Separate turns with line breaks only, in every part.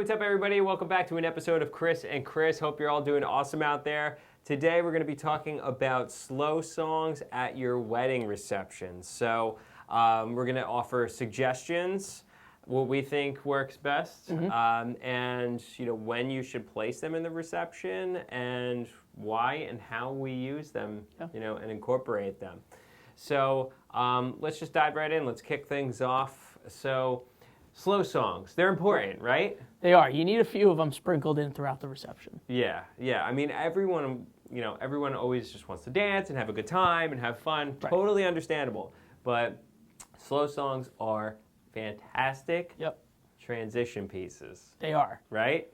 what's up, everybody? Welcome back to an episode of Chris and Chris. Hope you're all doing awesome out there. Today, we're going to be talking about slow songs at your wedding reception. So, we're going to offer suggestions, what we think works best, and when you should place them in the reception, and why and how we use them, and incorporate them. So, let's just dive right in. Let's kick things off. So, slow songs, they're important, right?
They are. You need a few of them sprinkled in throughout the reception.
Yeah. I mean, everyone always just wants to dance and have a good time and have fun. Right. Totally understandable. But slow songs are fantastic transition pieces.
They are.
Right?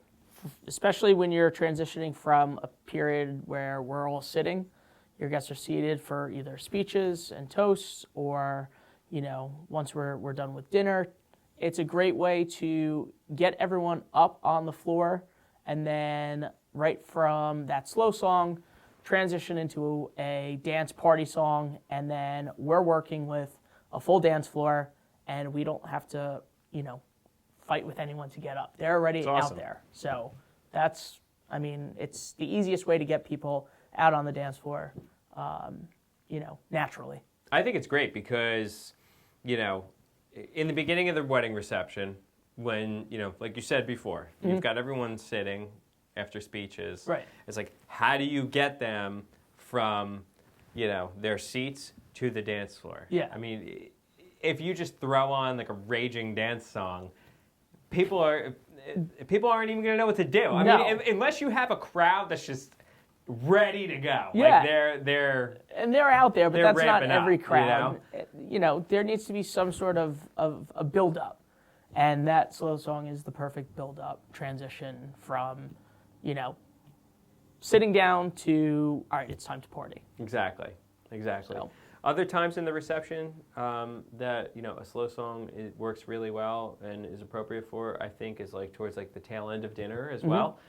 Especially when you're transitioning from a period where we're all sitting. Your guests are seated for either speeches and toasts or, once we're done with dinner. It's a great way to get everyone up on the floor and then right from that slow song, transition into a dance party song, and then we're working with a full dance floor and we don't have to, fight with anyone to get up. They're already out there. So it's the easiest way to get people out on the dance floor, naturally.
I think it's great because, in the beginning of the wedding reception, when, like you said before, you've got everyone sitting after speeches.
Right.
It's like, how do you get them from, their seats to the dance floor?
Yeah.
I mean, if you just throw on like a raging dance song, people aren't even going to know what to do. I mean, unless you have a crowd that's just ready to go.
Yeah.
Like
they're out there, but that's not every
up,
crowd. There needs to be some sort of a build-up. And that slow song is the perfect build-up transition from, sitting down to, all right, it's time to party.
Exactly. So. Other times in the reception that, a slow song works really well and is appropriate for, I think, is like towards like the tail end of dinner as well.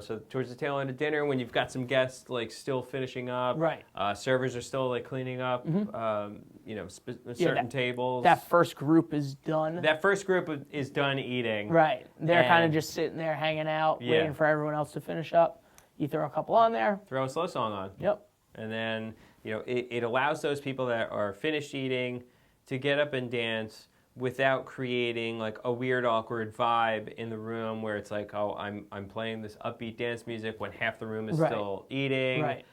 So towards the tail end of dinner, when you've got some guests like still finishing up,
right?
Servers are still like cleaning up, certain tables.
That first group is done.
That first group is done eating.
Right. They're kind of just sitting there hanging out, waiting for everyone else to finish up. You throw a couple on there.
Throw a slow song on.
Yep.
And then it allows those people that are finished eating to get up and dance without creating like a weird, awkward vibe in the room where it's like, oh, I'm playing this upbeat dance music when half the room is still eating.
Right.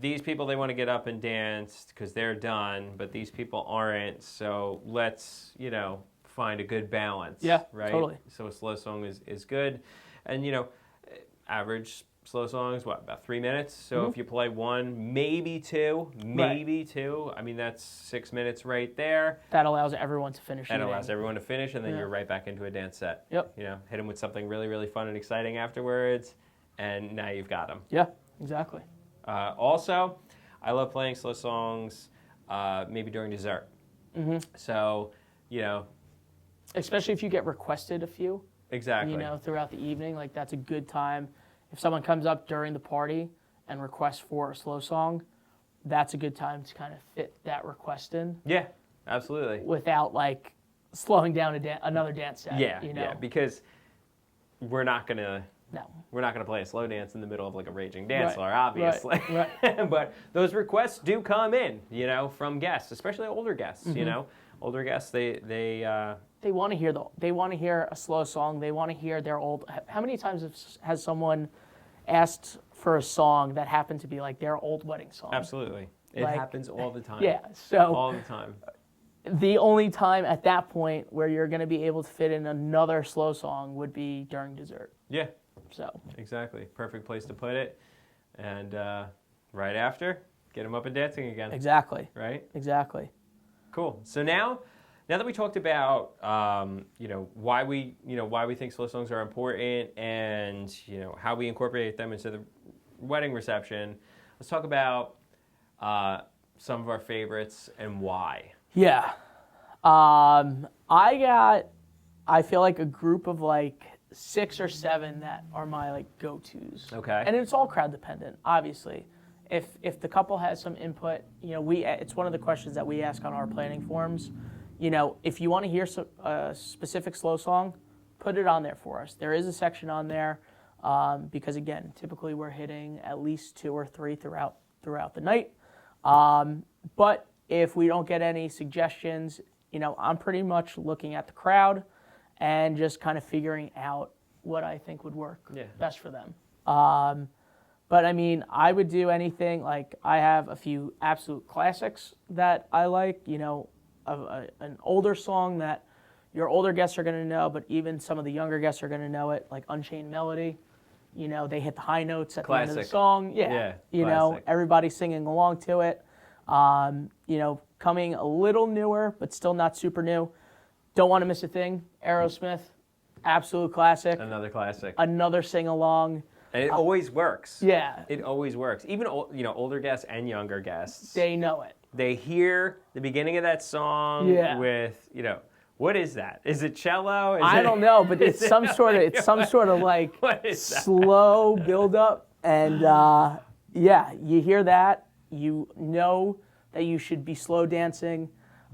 These people, they want to get up and dance because they're done, but these people aren't. So let's, find a good balance.
Yeah,
right?
Totally.
So a slow song is good. And, average slow songs, about 3 minutes? So if you play one, maybe two, I mean, that's 6 minutes right there.
That allows everyone to finish.
That allows everyone to finish, and then you're right back into a dance set.
Yep.
Hit them with something really, really fun and exciting afterwards, and now you've got them.
Yeah, exactly.
Also, I love playing slow songs maybe during dessert. So,
especially if you get requested a few.
Exactly.
Throughout the evening, like that's a good time. If someone comes up during the party and requests for a slow song, that's a good time to kind of fit that request in.
Yeah, absolutely.
Without like slowing down another dance set.
Yeah, because we're not gonna
No.
We're not going to play a slow dance in the middle of like a raging dance floor, obviously.
Right.
But those requests do come in, from guests, especially older guests. Older guests, they
want to hear they want to hear a slow song. They want to hear their old. How many times has someone asked for a song that happened to be like their old wedding song?
Absolutely, it happens all the time.
Yeah, so
all the time.
The only time at that point where you're going to be able to fit in another slow song would be during dessert.
Yeah.
So
exactly, perfect place to put it, and right after, get them up and dancing again.
Exactly.
Right.
Exactly.
Cool. So now that we talked about why we think slow songs are important and how we incorporate them into the wedding reception, let's talk about some of our favorites and why.
Yeah. I feel like a group of like 6 or 7 that are my like go-tos.
Okay.
And it's all crowd dependent, obviously. If the couple has some input, it's one of the questions that we ask on our planning forums. If you want to hear a specific slow song, put it on there for us. There is a section on there because, again, typically we're hitting at least 2 or 3 throughout the night. But if we don't get any suggestions, I'm pretty much looking at the crowd and just kind of figuring out what I think would work best for them. But I mean, I would do anything. Like, I have a few absolute classics that I like, an older song that your older guests are going to know, but even some of the younger guests are going to know it, like Unchained Melody. They hit the high notes at the end of the song. Yeah. Everybody's singing along to it. Coming a little newer, but still not super new. Don't Want to Miss a Thing, Aerosmith, absolute classic.
Another classic.
Another sing-along.
And it always works.
Yeah.
It always works. Even, older guests and younger guests.
They know it.
They hear the beginning of that song with, what is that? Is it cello?
I don't know, but it's some sort of like slow build-up. And, you hear that. You know that you should be slow dancing.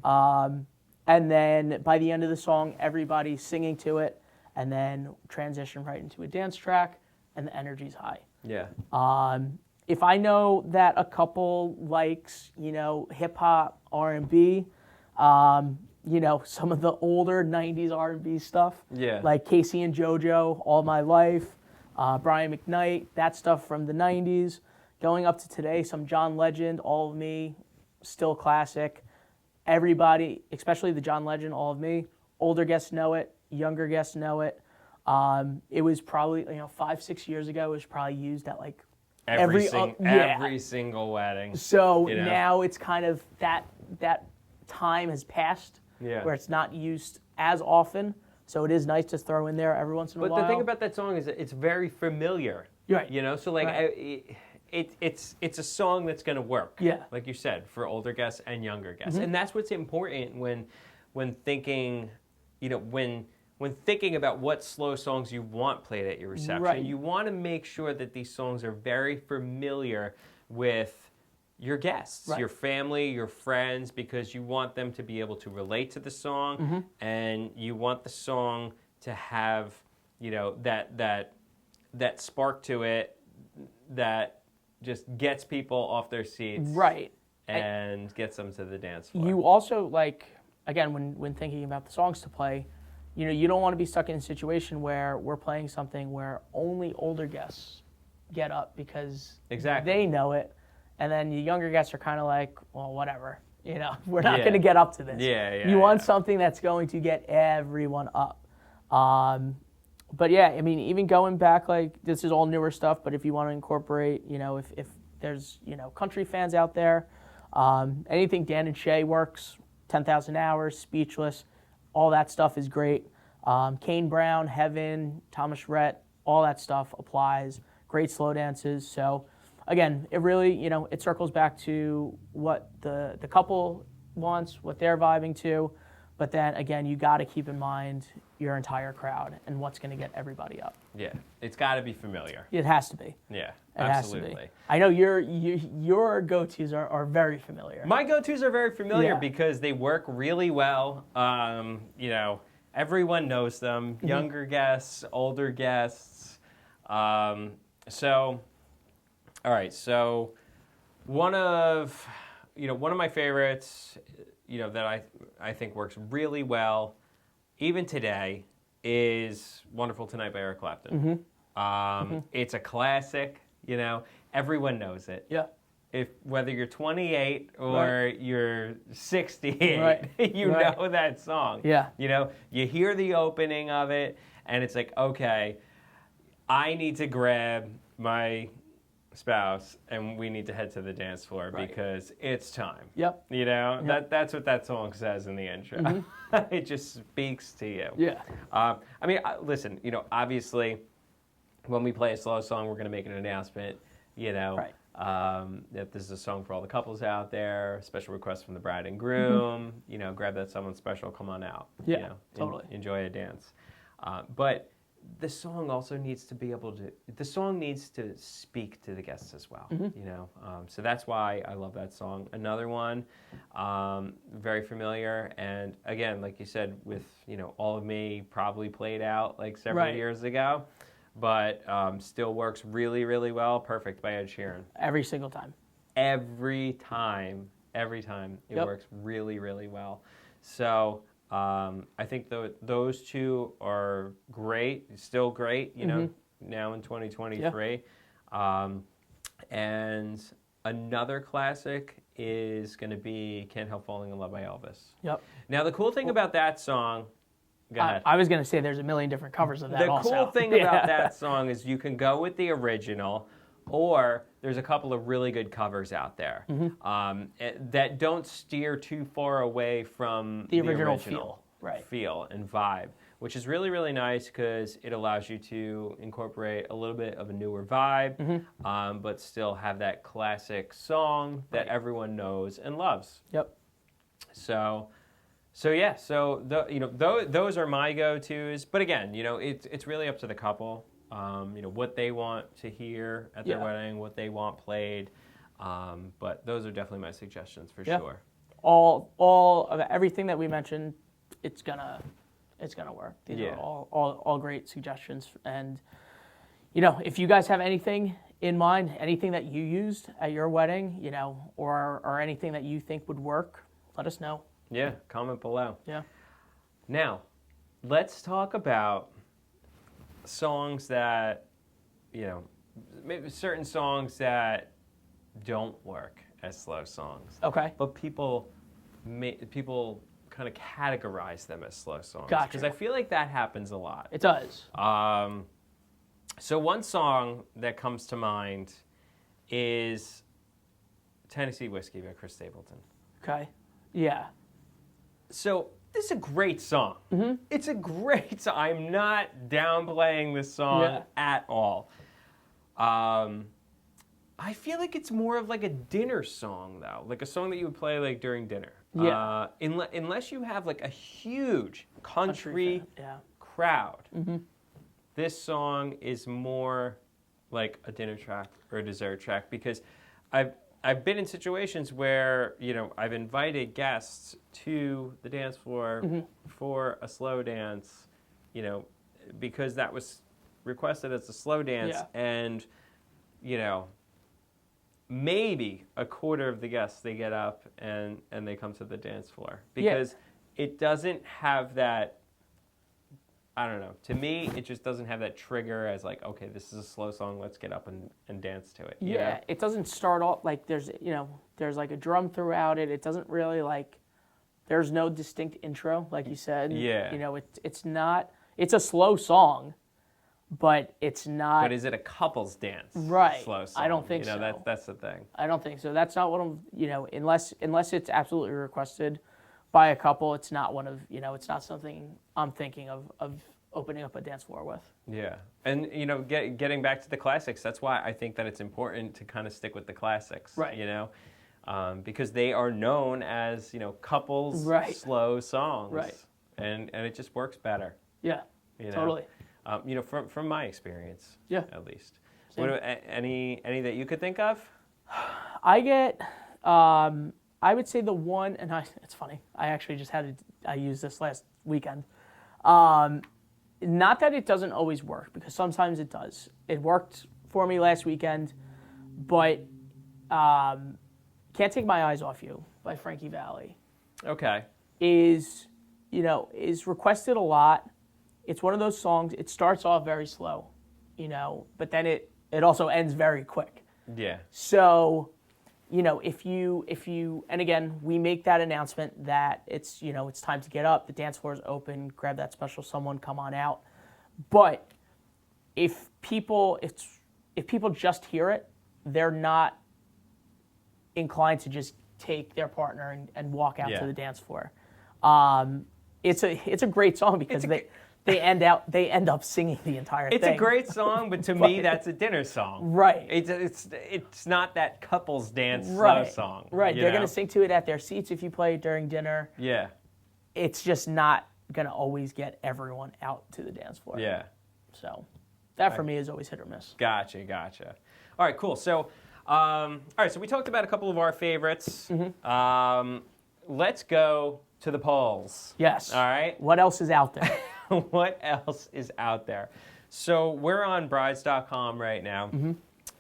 And then by the end of the song, everybody's singing to it. And then transition right into a dance track. And the energy's high. Yeah. If I know that a couple likes, hip hop, R&B, some of the older '90s R&B stuff, like Casey and JoJo, All My Life, Brian McKnight, that stuff from the '90s, going up to today, some John Legend, All of Me, still classic. Everybody, especially the John Legend, All of Me, older guests know it, younger guests know it. It was probably 5-6 years ago. It was probably used at like every
single wedding.
So now it's kind of that time has passed where it's not used as often. So it is nice to throw in there every once in a while.
But the thing about that song is that it's very familiar.
Right.
So like it's a song that's going to work. Yeah. Like you said, for older guests and younger guests, and that's what's important when thinking, when thinking about what slow songs you want played at your reception. You want to make sure that these songs are very familiar with your guests, your family, your friends, because you want them to be able to relate to the song, and you want the song to have, that spark to it that just gets people off their seats, and gets them to the dance floor.
You also, again, when thinking about the songs to play, you don't want to be stuck in a situation where we're playing something where only older guests get up because they know it, and then the younger guests are kind of like, well, whatever, we're not going to get up to this. You want something that's going to get everyone up. But even going back, this is all newer stuff, but if you want to incorporate, if there's, country fans out there, anything Dan and Shay works, 10,000 Hours, Speechless, all that stuff is great. Kane Brown, Heaven, Thomas Rhett, all that stuff applies. Great slow dances. So, again, it really, it circles back to what the couple wants, what they're vibing to. But then, again, you got to keep in mind your entire crowd and what's going to get everybody up.
Yeah, it's got to be familiar.
It has to be.
Yeah,
absolutely. Has to be. I know your go-tos are very familiar.
My go-tos are very familiar because they work really well. Everyone knows them. Younger guests, older guests. So one of my favorites, that I think works really well, even today, is "Wonderful Tonight" by Eric Clapton. It's a classic. Everyone knows it. Yeah. Whether you're 28 or you're 68, you know that song. Yeah. You hear the opening of it, and it's like, okay, I need to grab my spouse and we need to head to the dance floor because it's time. Yep. That's what that song says in the intro. It just speaks to you. Yeah. Listen, obviously when we play a slow song, we're going to make an announcement, if this is a song for all the couples out there, special request from the bride and groom, grab that someone special, come on out. Yeah, totally. Enjoy a dance. But the song also needs to be able to, the song needs to speak to the guests as well, you know? So that's why I love that song. Another one, very familiar, and again, like you said, with, you know, All of Me probably played out like several years ago, but still works really, really well. Perfect by Ed Sheeran.
Every single time.
Every time it works really, really well. So I think those two are great, still great, you know, now in 2023. And another classic is going to be Can't Help Falling in Love by Elvis.
Yep.
Now, the cool thing about that song, go ahead.
I was going to say there's a million different covers of that also.
The cool thing about that song is you can go with the original, or there's a couple of really good covers out there that don't steer too far away from
the original feel.
Feel and vibe, which is really, really nice because it allows you to incorporate a little bit of a newer vibe, but still have that classic song that everyone knows and loves.
Yep.
So yeah, you know, those are my go-tos. But again, you know, it's really up to the couple. You know, what they want to hear at their wedding, what they want played. But those are definitely my suggestions for sure.
All of everything that we mentioned, it's gonna work. These are all great suggestions. And you know, if you guys have anything in mind, anything that you used at your wedding, you know, or anything that you think would work, let us know.
Yeah, comment below.
Yeah.
Now, let's talk about songs that, you know, maybe certain songs that don't work as slow songs.
Okay.
But people kind of categorize them as slow songs.
Gotcha.
Because I feel like that happens a lot.
It does.
So one song that comes to mind is Tennessee Whiskey by Chris Stapleton.
Okay. Yeah.
So this is a great song. It's a great song. I'm not downplaying this song at all. I feel like it's more of like a dinner song, though. Like a song that you would play like during dinner.
Yeah.
Unless you have like a huge country crowd. This song is more like a dinner track or a dessert track because I've been in situations where, you know, I've invited guests to the dance floor for a slow dance, you know, because that was requested as a slow dance, and, you know, maybe a quarter of the guests, they get up and they come to the dance floor because it doesn't have that, I don't know. To me, it just doesn't have that trigger as like, okay, this is a slow song. Let's get up and dance to it. You know?
It doesn't start off like there's like a drum throughout it. It doesn't really like, there's no distinct intro, like you said.
Yeah.
You know, it's not, it's a slow song, but it's not.
But is it a couple's dance?
Right.
Slow song.
I don't think
so. That's the thing.
I don't think so. That's not what I'm, you know, unless it's absolutely requested by a couple, it's not one of, you know, it's not something I'm thinking of opening up a dance floor with.
Yeah. And, you know, getting back to the classics, that's why I think that it's important to kind of stick with the classics.
Right.
You know, because they are known as, you know, couples slow songs.
Right.
And it just works better.
Yeah.
You know?
Totally.
You know, from my experience.
Yeah.
At least. What, any that you could think of?
I get, I would say the one, and it's funny, I actually just I used this last weekend. Not that it doesn't always work, because sometimes it does. It worked for me last weekend, but Can't Take My Eyes Off You by Frankie Valli.
Okay.
Is requested a lot. It's one of those songs, it starts off very slow, you know, but then it also ends very quick.
Yeah.
So, you know, if you, and again, we make that announcement that it's, you know, it's time to get up, the dance floor is open, grab that special someone, come on out. But if people just hear it, they're not inclined to just take their partner and walk out to the dance floor. It's a great song because they end up singing the entire thing.
It's a great song, but to me, that's a dinner song.
Right.
It's not that couples dance slow
right.
song.
Right. They're going to sing to it at their seats if you play it during dinner.
Yeah.
It's just not going to always get everyone out to the dance floor.
Yeah.
So that for me is always hit or miss.
Gotcha. All right, cool. So, all right, so we talked about a couple of our favorites. Let's go to the polls.
Yes.
All right.
What else is out there?
What else is out there? So we're on brides.com right now,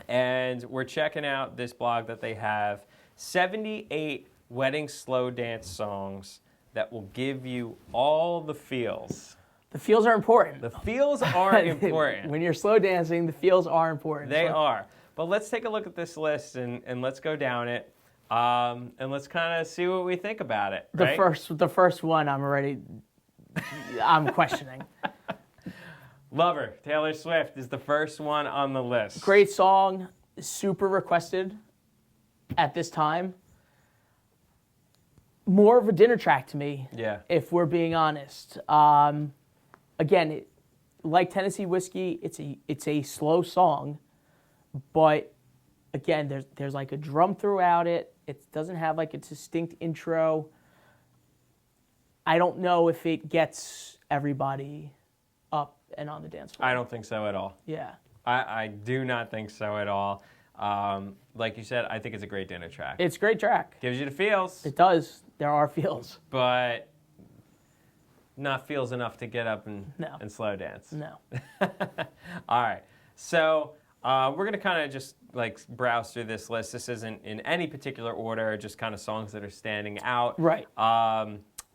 and we're checking out this blog that they have 78 wedding slow dance songs that will give you all the feels.
The feels are important.
The feels are important.
When you're slow dancing, the feels are important.
They are. But let's take a look at this list and let's go down it, and let's kind of see what we think about it. Right?
The first one, I'm questioning.
Lover, Taylor Swift is the first one on the list.
Great song, super requested at this time. More of a dinner track to me, if we're being honest. Again, like Tennessee Whiskey, it's a slow song, but again, there's like a drum throughout it. It doesn't have like a distinct intro. I don't know if it gets everybody up and on the dance floor.
I don't think so at all.
Yeah.
I do not think so at all. Like you said, I think it's a great dinner track.
It's a great track.
Gives you the feels.
It does. There are feels.
But not feels enough to get up and slow dance.
No.
All right. So we're going to kind of just like browse through this list. This isn't in any particular order, just kind of songs that are standing out.
Right.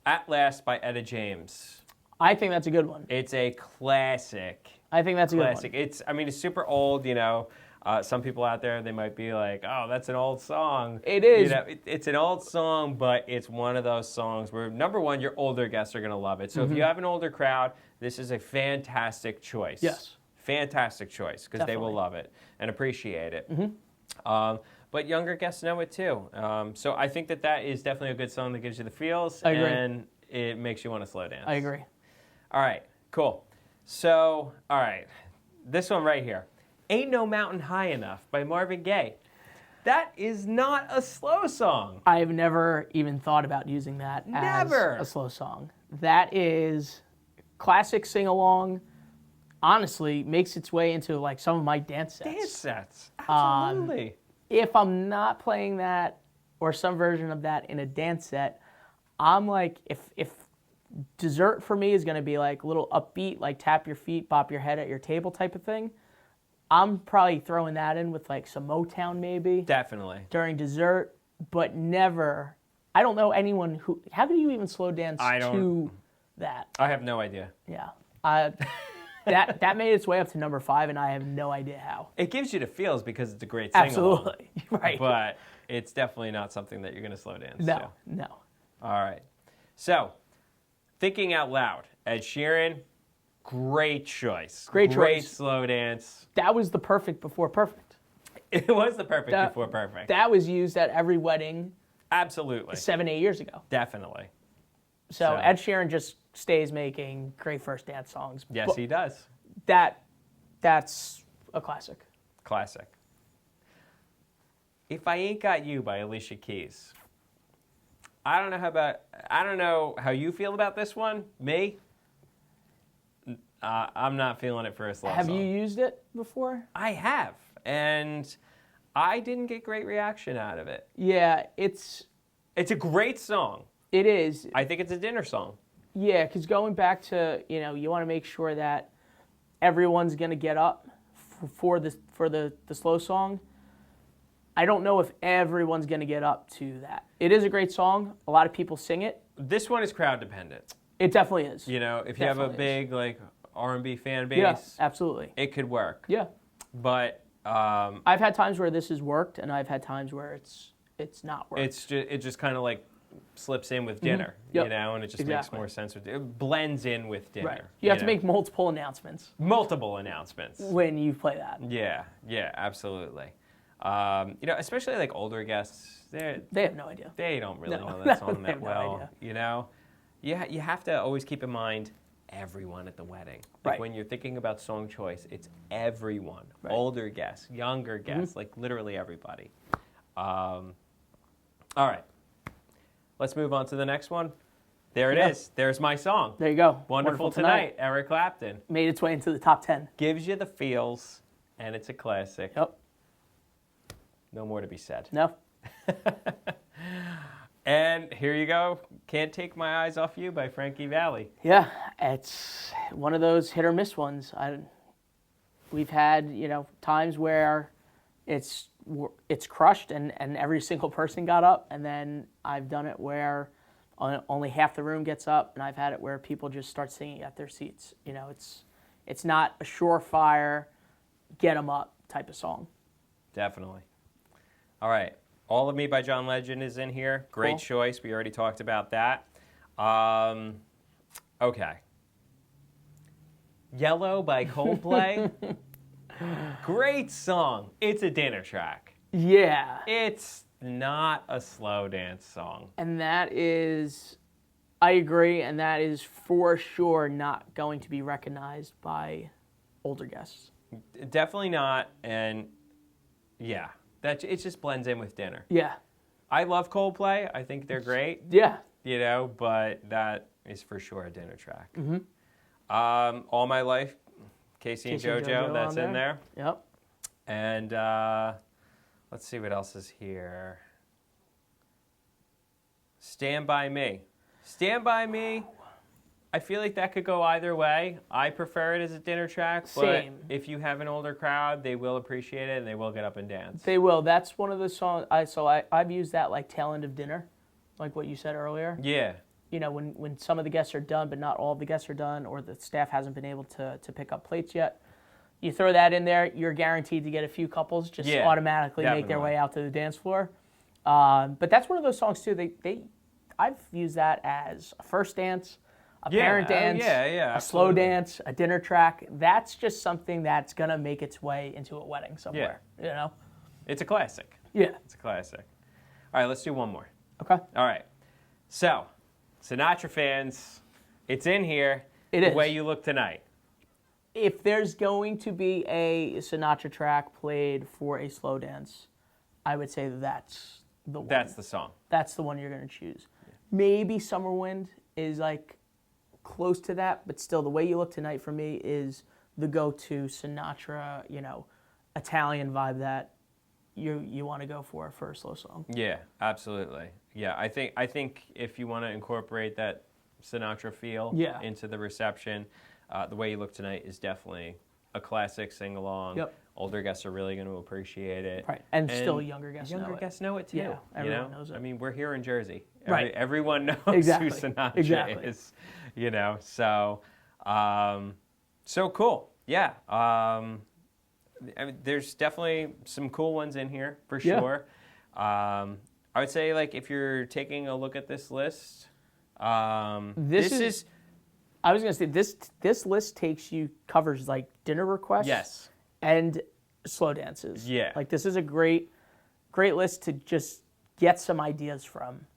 At Last by Etta James.
I think that's a good one.
It's a classic.
I think that's a good one.
It's super old, you know. Some people out there, they might be like, oh, that's an old song.
It is.
You know, it's an old song, but it's one of those songs where, number one, your older guests are going to love it. So if you have an older crowd, this is a fantastic choice.
Yes.
Fantastic choice, because they will love it and appreciate it. But younger guests know it too. So I think that is definitely a good song that gives you the feels.
I agree.
And it makes you want to slow dance.
I agree.
All right, cool. So, all right, this one right here. Ain't No Mountain High Enough by Marvin Gaye. That is not a slow song.
I've never even thought about using that as a slow song. That is classic sing-along. Honestly, makes its way into like some of my dance sets.
Dance sets, absolutely.
If I'm not playing that or some version of that in a dance set, I'm like, if dessert for me is going to be like a little upbeat, like tap your feet, bop your head at your table type of thing, I'm probably throwing that in with like some Motown maybe. Definitely. During dessert, but never, I don't know anyone who, how do you even slow dance to that?
I have no idea.
Yeah. That made its way up to number 5, and I have no idea how.
It gives you the feels because it's a great sing-along.
Absolutely, right.
But it's definitely not something that you're going to slow dance to.
No.
All right. So, Thinking Out Loud, Ed Sheeran, great choice. Great slow dance.
That was the perfect before perfect.
It was the perfect before perfect.
That was used at every wedding.
Absolutely.
7-8 years ago.
Definitely.
So Ed Sheeran just stays making great first dance songs.
Yes, he does.
That's a classic.
Classic. If I Ain't Got You by Alicia Keys. I don't know how you feel about this one. Me? I'm not feeling it for a slow song.
Have you used it before?
I have, and I didn't get great reaction out of it.
Yeah, it's
a great song.
It is.
I think it's a dinner song.
Yeah, because going back to, you want to make sure that everyone's going to get up for the slow song. I don't know if everyone's going to get up to that. It is a great song. A lot of people sing it.
This one is crowd dependent.
It definitely is.
If you have a big like R&B fan base,
yeah, absolutely,
it could work.
Yeah,
but
I've had times where this has worked, and I've had times where it's not worked.
It just kind of like slips in with dinner, and it just makes more sense with it blends in with dinner.
Right. You have to make multiple announcements.
Multiple announcements
when you play that.
Yeah, absolutely. Especially like older guests,
they have no idea.
They don't really know that song that well. You have to always keep in mind everyone at the wedding. Like when you're thinking about song choice, it's everyone. Right. Older guests, younger guests, like literally everybody. All right. Let's move on to the next one. There it
Yeah.
is. There's my song.
There you go.
Wonderful Tonight, Eric Clapton.
Made its way into the top 10.
Gives you the feels, and it's a classic.
Yep.
No more to be said.
No.
And here you go. Can't Take My Eyes Off You by Frankie Valli.
Yeah, it's one of those hit or miss ones. We've had, times where it's crushed and every single person got up, and then I've done it where only half the room gets up, and I've had it where people just start singing at their seats. It's not a surefire, get 'em up type of song.
Definitely. All right. All of Me by John Legend is in here. Great
Cool.
choice. We already talked about that. Okay. Yellow by Coldplay. Great song. It's a dinner track.
Yeah.
It's not a slow dance song.
And that is, I agree, and that is for sure not going to be recognized by older guests.
Definitely not. And yeah, it just blends in with dinner.
Yeah.
I love Coldplay. I think they're great.
Yeah.
But that is for sure a dinner track.
Mm-hmm.
All My Life, Casey and JoJo, that's in there.
Yep.
And let's see what else is here. Stand By Me. Stand By Me, I feel like that could go either way. I prefer it as a dinner track, but
Same.
if you have an older crowd, they will appreciate it and they will get up and dance.
They will. That's one of the songs. I've used that like tail end of dinner, like what you said earlier.
Yeah.
When some of the guests are done, but not all of the guests are done, or the staff hasn't been able to pick up plates yet. You throw that in there, you're guaranteed to get a few couples just automatically make their way out to the dance floor. But that's one of those songs too. I've used that as a first dance, a parent dance, a slow dance, a dinner track. That's just something that's gonna make its way into a wedding somewhere.
It's a classic.
Yeah.
It's a classic. All right, let's do one more.
Okay.
All right. So, Sinatra fans, it's in here.
It
The
is.
Way You Look Tonight.
If there's going to be a Sinatra track played for a slow dance, I would say that's the one.
That's the song.
That's the one you're going to choose. Maybe Summer Wind is like close to that, but still The Way You Look Tonight for me is the go-to Sinatra, Italian vibe that you want to go for a slow song.
Yeah, absolutely. Yeah, I think if you want to incorporate that Sinatra feel into the reception, The Way You Look Tonight is definitely a classic sing-along.
Yep.
Older guests are really going to appreciate it.
Right, and still younger guests know it.
Younger guests know it too.
Yeah, everyone knows it.
I mean, we're here in Jersey.
Right.
Everyone knows
Exactly.
who Sinatra
Exactly.
is. So cool. Yeah. I mean, there's definitely some cool ones in here for sure. I would say, like, if you're taking a look at this list, this is.
I was gonna say this list covers like dinner requests.
Yes.
And slow dances.
Yeah.
Like this is a great list to just get some ideas from.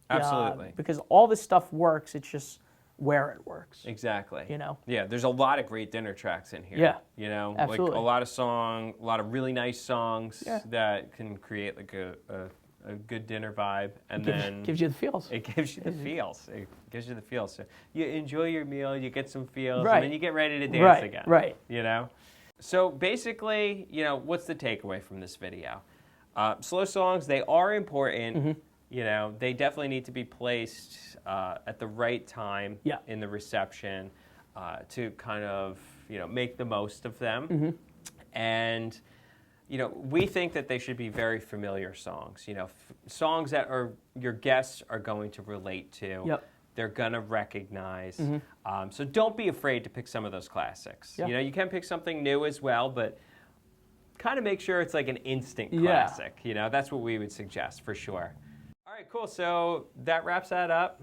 Absolutely.
Because all this stuff works. It's just where it works.
Exactly.
You know?
Yeah, there's a lot of great dinner tracks in here.
Yeah.
You know,
Absolutely.
like a lot of really nice songs that can create like a good dinner vibe, and then
gives you the feels.
It gives you the feels. It gives you the feels. So you enjoy your meal, you get some feels,
Right.
and then you get ready to dance again.
Right.
You know. So basically, you know, what's the takeaway from this video? Slow songs, they are important.
Mm-hmm.
You know, they definitely need to be placed at the right time in the reception to kind of, you know, make the most of them.
Mm-hmm.
And, you know, we think that they should be very familiar songs, you know, songs that your guests are going to relate to.
Yep.
They're going to recognize.
Mm-hmm.
So don't be afraid to pick some of those classics.
Yeah.
You know, you can pick something new as well, but kind of make sure it's like an instant classic. You know, that's what we would suggest for sure. All right, cool. So that wraps that up.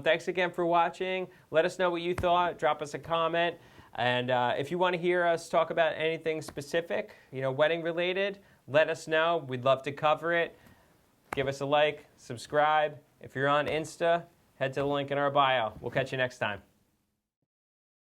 Thanks again for watching. Let us know what you thought. Drop us a comment. And if you want to hear us talk about anything specific, you know, wedding related, let us know. We'd love to cover it. Give us a like, subscribe. If you're on Insta, head to the link in our bio. We'll catch you next time.